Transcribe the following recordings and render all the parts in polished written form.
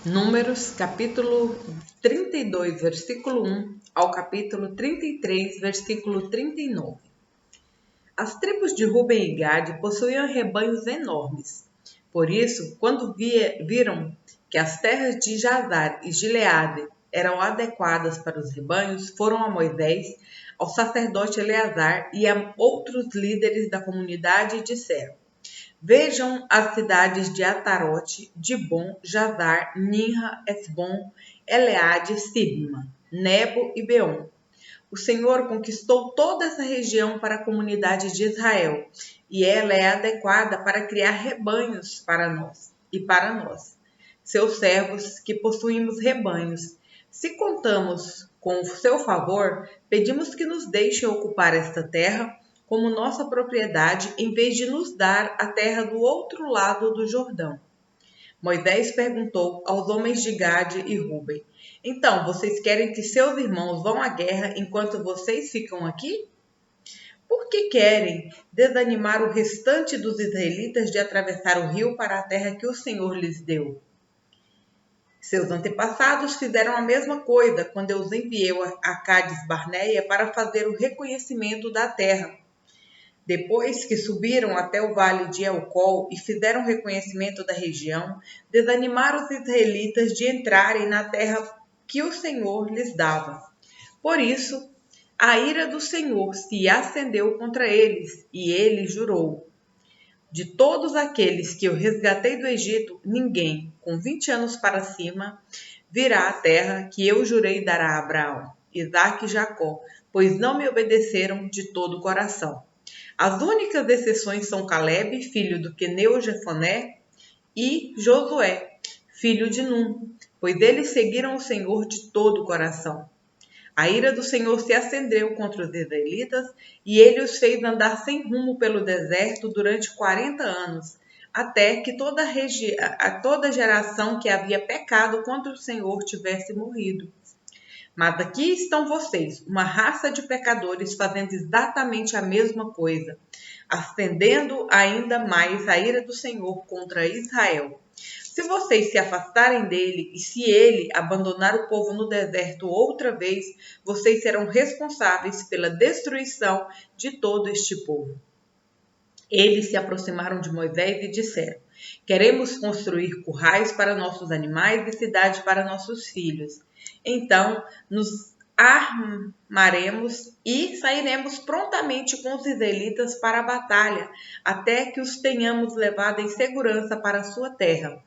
Números, capítulo 32, versículo 1 ao capítulo 33, versículo 39. As tribos de Ruben e Gade possuíam rebanhos enormes. Por isso, quando viram que as terras de Jazar e Gileade eram adequadas para os rebanhos, foram a Moisés, ao sacerdote Eleazar e a outros líderes da comunidade e disseram: Vejam as cidades de Atarote, Dibon, Jazar, Ninra, Esbom, Eleade, Sibma, Nebo e Beom. O Senhor conquistou toda essa região para a comunidade de Israel, e ela é adequada para criar rebanhos para nós, seus servos que possuímos rebanhos. Se contamos com o seu favor, pedimos que nos deixe ocupar esta terra como nossa propriedade, em vez de nos dar a terra do outro lado do Jordão. Moisés perguntou aos homens de Gade e Ruben: Então, vocês querem que seus irmãos vão à guerra enquanto vocês ficam aqui? Por que querem desanimar o restante dos israelitas de atravessar o rio para a terra que o Senhor lhes deu? Seus antepassados fizeram a mesma coisa quando eu os enviei a Cádiz Barneia para fazer o reconhecimento da terra. Depois que subiram até o vale de Elcol e fizeram reconhecimento da região, desanimaram os israelitas de entrarem na terra que o Senhor lhes dava. Por isso, a ira do Senhor se acendeu contra eles, e ele jurou: De todos aqueles que eu resgatei do Egito, ninguém, com 20 anos para cima, virá à terra que eu jurei dar a Abraão, Isaque e Jacó, pois não me obedeceram de todo o coração. As únicas exceções são Caleb, filho do queneu Jefoné, e Josué, filho de Num, pois eles seguiram o Senhor de todo o coração. A ira do Senhor se acendeu contra os israelitas e ele os fez andar sem rumo pelo deserto durante 40 anos, até que toda geração que havia pecado contra o Senhor tivesse morrido. Mas aqui estão vocês, uma raça de pecadores, fazendo exatamente a mesma coisa, acendendo ainda mais a ira do Senhor contra Israel. Se vocês se afastarem dele e se ele abandonar o povo no deserto outra vez, vocês serão responsáveis pela destruição de todo este povo. Eles se aproximaram de Moisés e disseram: Queremos construir currais para nossos animais e cidades para nossos filhos. Então nos armaremos e sairemos prontamente com os israelitas para a batalha, até que os tenhamos levado em segurança para a sua terra.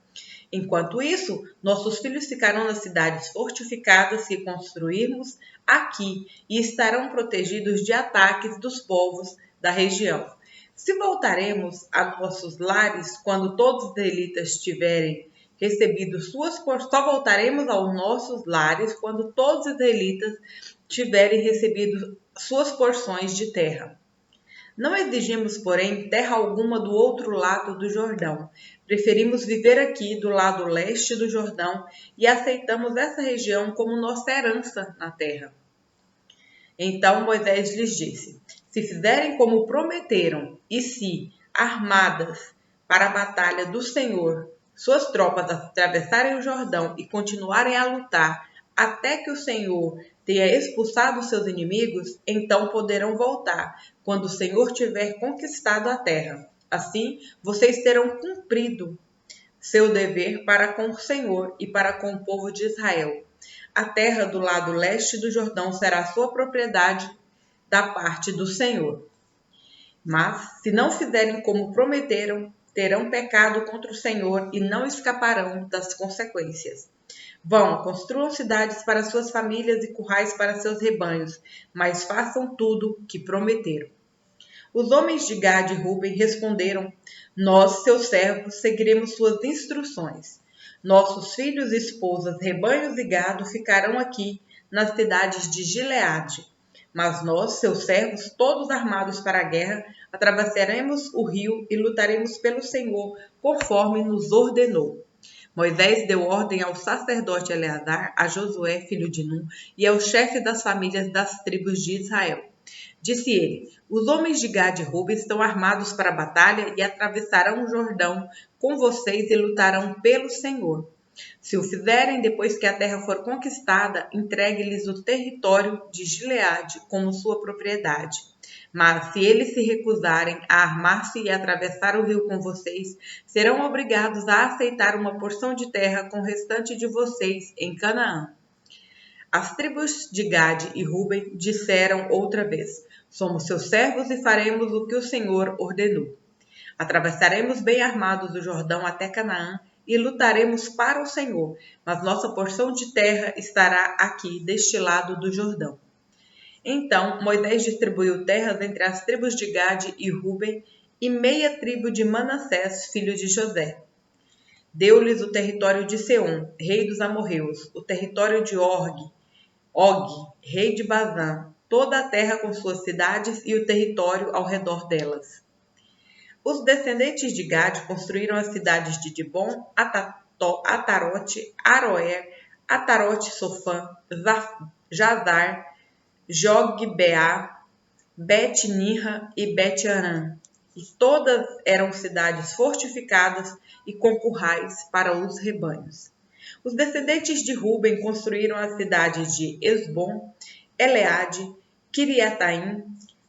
Enquanto isso, nossos filhos ficarão nas cidades fortificadas que construirmos aqui e estarão protegidos de ataques dos povos da região. Se voltaremos a nossos lares quando todos os israelitas tiverem recebido só voltaremos aos nossos lares quando todos os israelitas tiverem recebido suas porções de terra. Não exigimos, porém, terra alguma do outro lado do Jordão. Preferimos viver aqui do lado leste do Jordão e aceitamos essa região como nossa herança na terra. Então Moisés lhes disse: Se fizerem como prometeram e se, armadas para a batalha do Senhor, suas tropas atravessarem o Jordão e continuarem a lutar até que o Senhor tenha expulsado seus inimigos, então poderão voltar, quando o Senhor tiver conquistado a terra. Assim, vocês terão cumprido seu dever para com o Senhor e para com o povo de Israel. A terra do lado leste do Jordão será sua propriedade da parte do Senhor. Mas, se não fizerem como prometeram, terão pecado contra o Senhor e não escaparão das consequências. Vão, construam cidades para suas famílias e currais para seus rebanhos, mas façam tudo o que prometeram. Os homens de Gade e Ruben responderam: Nós, seus servos, seguiremos suas instruções. Nossos filhos, esposas, rebanhos e gado ficarão aqui, nas cidades de Gileade. Mas nós, seus servos, todos armados para a guerra, atravessaremos o rio e lutaremos pelo Senhor, conforme nos ordenou. Moisés deu ordem ao sacerdote Eleazar, a Josué, filho de Num, e ao chefe das famílias das tribos de Israel. Disse ele: Os homens de Gade e Ruben estão armados para a batalha e atravessarão o Jordão com vocês e lutarão pelo Senhor. Se o fizerem depois que a terra for conquistada, entregue-lhes o território de Gileade como sua propriedade. Mas se eles se recusarem a armar-se e atravessar o rio com vocês, serão obrigados a aceitar uma porção de terra com o restante de vocês em Canaã. As tribos de Gade e Ruben disseram outra vez: somos seus servos e faremos o que o Senhor ordenou. Atravessaremos bem armados o Jordão até Canaã e lutaremos para o Senhor, mas nossa porção de terra estará aqui, deste lado do Jordão. Então Moisés distribuiu terras entre as tribos de Gade e Ruben e meia tribo de Manassés, filho de José. Deu-lhes o território de Seom, rei dos amorreus, o território de Og, rei de Bazã, toda a terra com suas cidades e o território ao redor delas. Os descendentes de Gade construíram as cidades de Dibon, Atarote, Aroer, Atarote Sofã, Jazar, Jogbeá, Bet-Nirra e Bet-Arã. E todas eram cidades fortificadas e com currais para os rebanhos. Os descendentes de Ruben construíram as cidades de Esbom, Eleade, Kiriataim,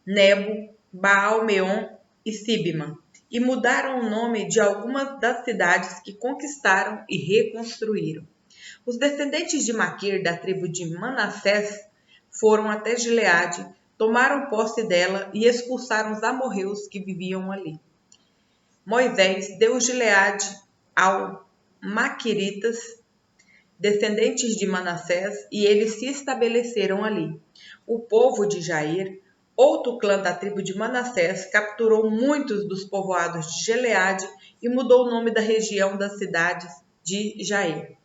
Nebo, Baal-Meon e Sibma, e mudaram o nome de algumas das cidades que conquistaram e reconstruíram. Os descendentes de Maquir, da tribo de Manassés, foram até Gileade, tomaram posse dela e expulsaram os amorreus que viviam ali. Moisés deu Gileade aos Maquiritas, descendentes de Manassés, e eles se estabeleceram ali. O povo de Jair, outro clã da tribo de Manassés, capturou muitos dos povoados de Gileade e mudou o nome da região das cidades de Jair.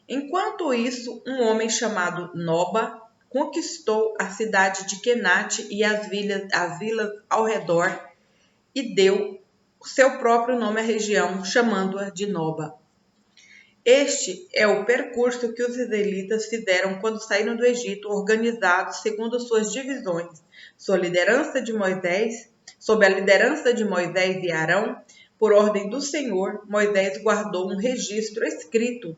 Enquanto isso, um homem chamado Noba conquistou a cidade de Quenate e as vilas ao redor e deu seu próprio nome à região, chamando-a de Noba. Este é o percurso que os israelitas fizeram quando saíram do Egito, organizados segundo suas divisões, sob a liderança de Moisés e Arão. Por ordem do Senhor, Moisés guardou um registro escrito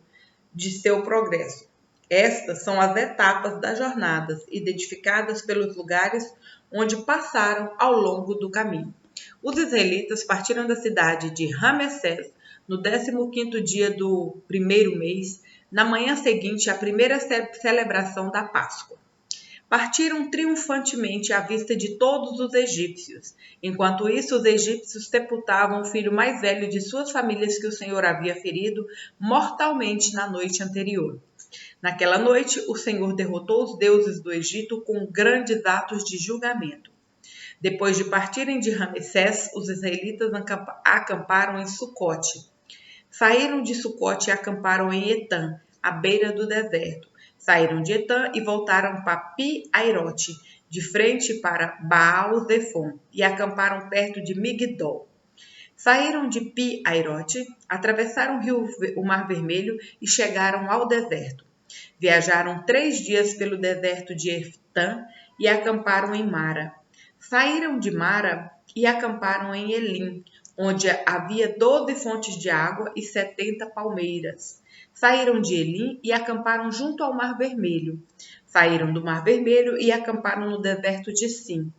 de seu progresso. Estas são as etapas das jornadas, identificadas pelos lugares onde passaram ao longo do caminho. Os israelitas partiram da cidade de Ramessés no 15º dia do primeiro mês, na manhã seguinte à primeira celebração da Páscoa. Partiram triunfantemente à vista de todos os egípcios. Enquanto isso, os egípcios sepultavam o filho mais velho de suas famílias que o Senhor havia ferido mortalmente na noite anterior. Naquela noite, o Senhor derrotou os deuses do Egito com grandes atos de julgamento. Depois de partirem de Ramessés, os israelitas acamparam em Sucote. Saíram de Sucote e acamparam em Etã, à beira do deserto. Saíram de Etã e voltaram para Pi-Airote, de frente para Baal-Zefon, e acamparam perto de Migdol. Saíram de Pi-Airote, atravessaram o Mar Vermelho e chegaram ao deserto. Viajaram 3 dias pelo deserto de Eftã e acamparam em Mara. Saíram de Mara e acamparam em Elim, onde havia 12 fontes de água e 70 palmeiras. Saíram de Elim e acamparam junto ao Mar Vermelho. Saíram do Mar Vermelho e acamparam no deserto de Sim.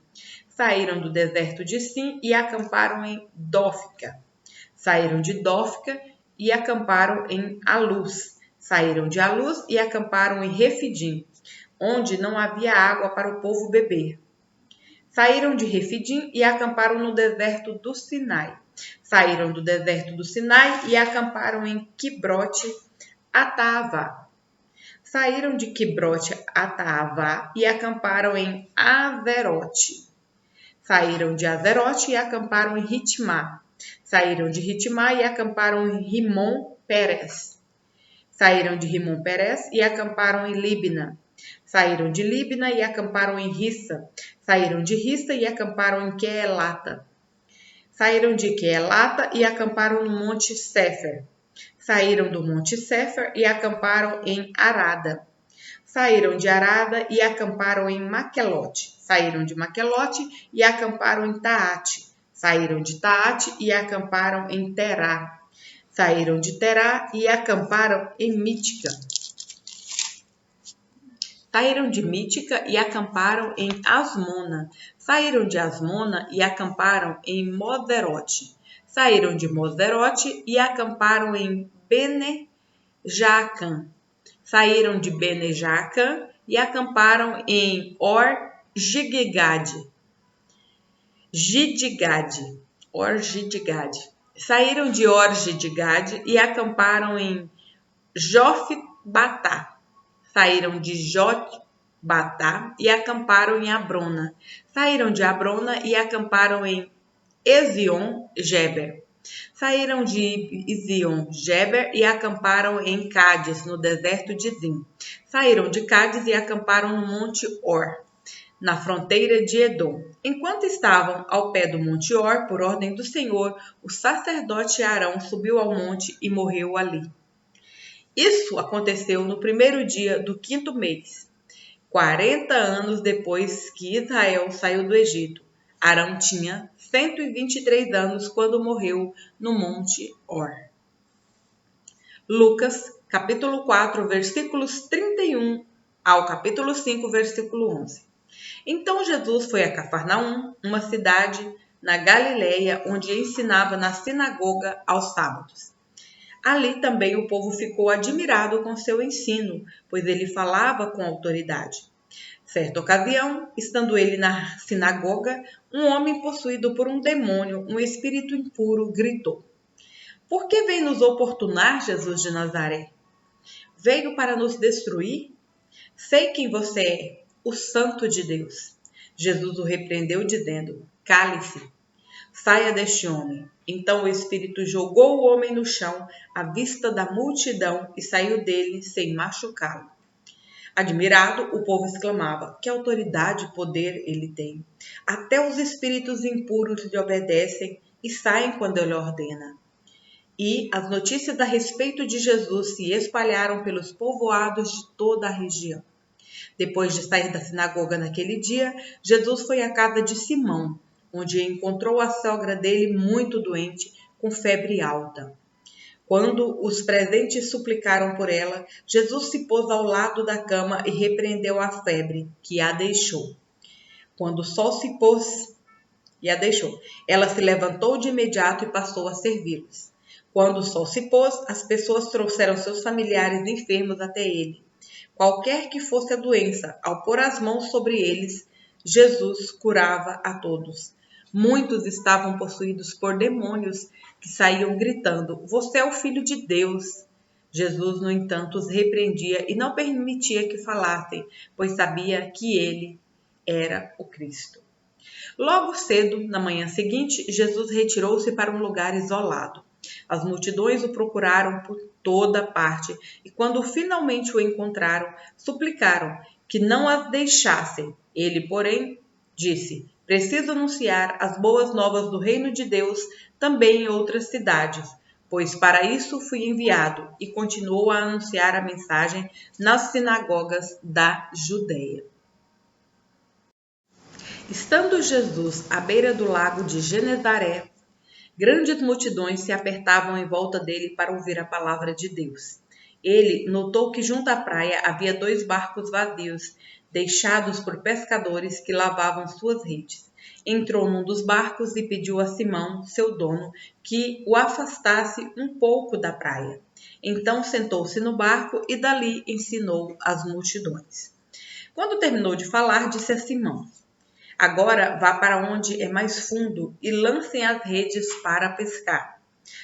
Saíram do deserto de Sim e acamparam em Dófica. Saíram de Dófica e acamparam em Alus. Saíram de Alus e acamparam em Refidim, onde não havia água para o povo beber. Saíram de Refidim e acamparam no deserto do Sinai. Saíram do deserto do Sinai e acamparam em Quibrote Ataavá. Saíram de Quibrote Ataavá e acamparam em Azerote. Saíram de Azerote e acamparam em Ritmá. Saíram de Ritmá e acamparam em Rimon-Pérez. Saíram de Rimon-Pérez e acamparam em Libna. Saíram de Libna e acamparam em Rissa. Saíram de Rissa e acamparam em Quelata. Saíram de Quelata e acamparam no Monte Sefer. Saíram do Monte Sefer e acamparam em Arada. Saíram de Arada e acamparam em Maquelote. Saíram de Maquelote e acamparam em Taate. Saíram de Taate e acamparam em Terá. Saíram de Terá e acamparam em Mítica. Saíram de Mítica e acamparam em Asmona. Saíram de Asmona e acamparam em Moserote. Saíram de Moserote e acamparam em Bene-Jaacã. Saíram de Bene-Jaacã e acamparam em Or-Gidigade. Saíram de Or-Gidigade e acamparam em Jotbatá. Saíram de Jotbatá e acamparam em Abrona. Saíram de Abrona e acamparam em Ezion-Geber. Saíram de Ezion-Geber e acamparam em Cádiz, no deserto de Zim. Saíram de Cádiz e acamparam no Monte Or, na fronteira de Edom. Enquanto estavam ao pé do Monte Or, por ordem do Senhor, o sacerdote Arão subiu ao monte e morreu ali. Isso aconteceu no primeiro dia do 5º mês, 40 anos depois que Israel saiu do Egito. Arão tinha 123 anos quando morreu no Monte Or. Lucas, capítulo 4, versículos 31 ao capítulo 5, versículo 11. Então Jesus foi a Cafarnaum, uma cidade na Galileia, onde ensinava na sinagoga aos sábados. Ali também o povo ficou admirado com seu ensino, pois ele falava com autoridade. Certa ocasião, estando ele na sinagoga, um homem possuído por um demônio, um espírito impuro, gritou: Por que vem nos oportunar, Jesus de Nazaré? Veio para nos destruir? Sei quem você é, o Santo de Deus. Jesus o repreendeu, dizendo: Cale-se, saia deste homem. Então o espírito jogou o homem no chão à vista da multidão e saiu dele sem machucá-lo. Admirado, o povo exclamava: Que autoridade e poder ele tem! Até os espíritos impuros lhe obedecem e saem quando ele ordena. E as notícias a respeito de Jesus se espalharam pelos povoados de toda a região. Depois de sair da sinagoga naquele dia, Jesus foi à casa de Simão, onde encontrou a sogra dele muito doente, com febre alta. Quando os presentes suplicaram por ela, Jesus se pôs ao lado da cama e repreendeu a febre, que a deixou. Quando o sol se pôs e a deixou, ela se levantou de imediato e passou a servi-los. Quando o sol se pôs, as pessoas trouxeram seus familiares enfermos até ele. Qualquer que fosse a doença, ao pôr as mãos sobre eles, Jesus curava a todos. Muitos estavam possuídos por demônios que saíam gritando: Você é o Filho de Deus. Jesus, no entanto, os repreendia e não permitia que falassem, pois sabia que ele era o Cristo. Logo cedo, na manhã seguinte, Jesus retirou-se para um lugar isolado. As multidões o procuraram por toda parte e, quando finalmente o encontraram, suplicaram que não as deixassem. Ele, porém, disse: Preciso anunciar as boas novas do reino de Deus também em outras cidades, pois para isso fui enviado, e continuou a anunciar a mensagem nas sinagogas da Judeia. Estando Jesus à beira do lago de Genezaré, grandes multidões se apertavam em volta dele para ouvir a palavra de Deus. Ele notou que junto à praia havia 2 barcos vazios, deixados por pescadores que lavavam suas redes. Entrou num dos barcos e pediu a Simão, seu dono, que o afastasse um pouco da praia. Então sentou-se no barco e dali ensinou as multidões. Quando terminou de falar, disse a Simão: Agora vá para onde é mais fundo e lancem as redes para pescar.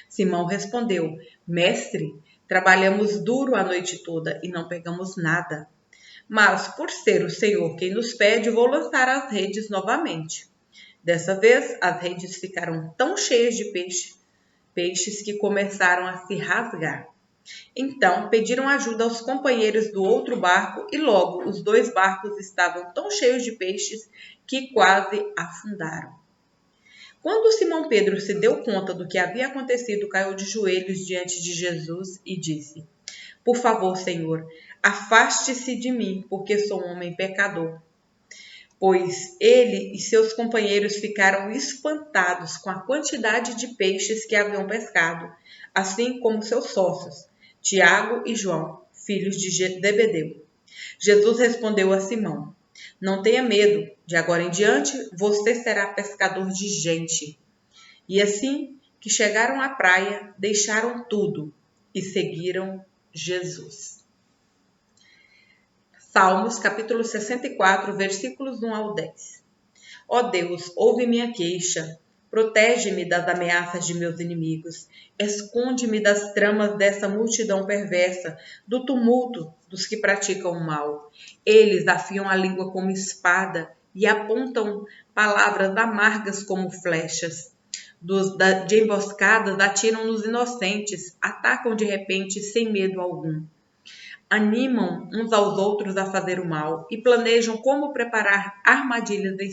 Simão respondeu: Mestre, trabalhamos duro a noite toda e não pegamos nada. Mas, por ser o Senhor quem nos pede, vou lançar as redes novamente. Dessa vez, as redes ficaram tão cheias de peixes que começaram a se rasgar. Então, pediram ajuda aos companheiros do outro barco e logo os 2 barcos estavam tão cheios de peixes que quase afundaram. Quando Simão Pedro se deu conta do que havia acontecido, caiu de joelhos diante de Jesus e disse: Por favor, Senhor, afaste-se de mim, porque sou um homem pecador. pois ele e seus companheiros ficaram espantados com a quantidade de peixes que haviam pescado, assim como seus sócios, Tiago e João, filhos de Zebedeu. Jesus respondeu a Simão: Não tenha medo, de agora em diante você será pescador de gente. E assim que chegaram à praia, deixaram tudo e seguiram Jesus. Salmos capítulo 64, versículos 1 ao 10. Ó Deus, ouve minha queixa, protege-me das ameaças de meus inimigos, esconde-me das tramas dessa multidão perversa, do tumulto dos que praticam o mal. Eles afiam a língua como espada e apontam palavras amargas como flechas. De emboscadas atiram nos inocentes, atacam de repente sem medo algum. Animam uns aos outros a fazer o mal e planejam como preparar armadilhas em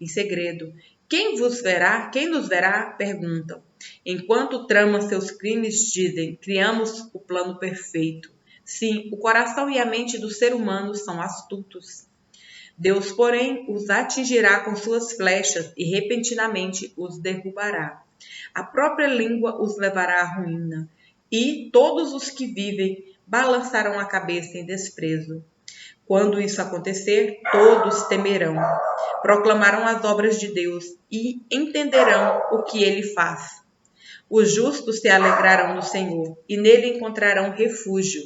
segredo. Quem nos verá? Perguntam. Enquanto tramam seus crimes, dizem, criamos o plano perfeito. Sim, o coração e a mente do ser humano são astutos. Deus, porém, os atingirá com suas flechas e repentinamente os derrubará. A própria língua os levará à ruína, e todos os que vivem balançarão a cabeça em desprezo. Quando isso acontecer, todos temerão, proclamarão as obras de Deus e entenderão o que ele faz. Os justos se alegrarão no Senhor e nele encontrarão refúgio.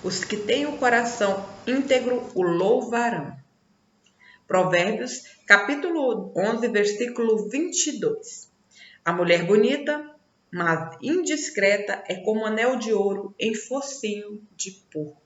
Os que têm o coração íntegro o louvarão. Provérbios, capítulo 11, versículo 22. A mulher bonita, mas indiscreta, é como anel de ouro em focinho de porco.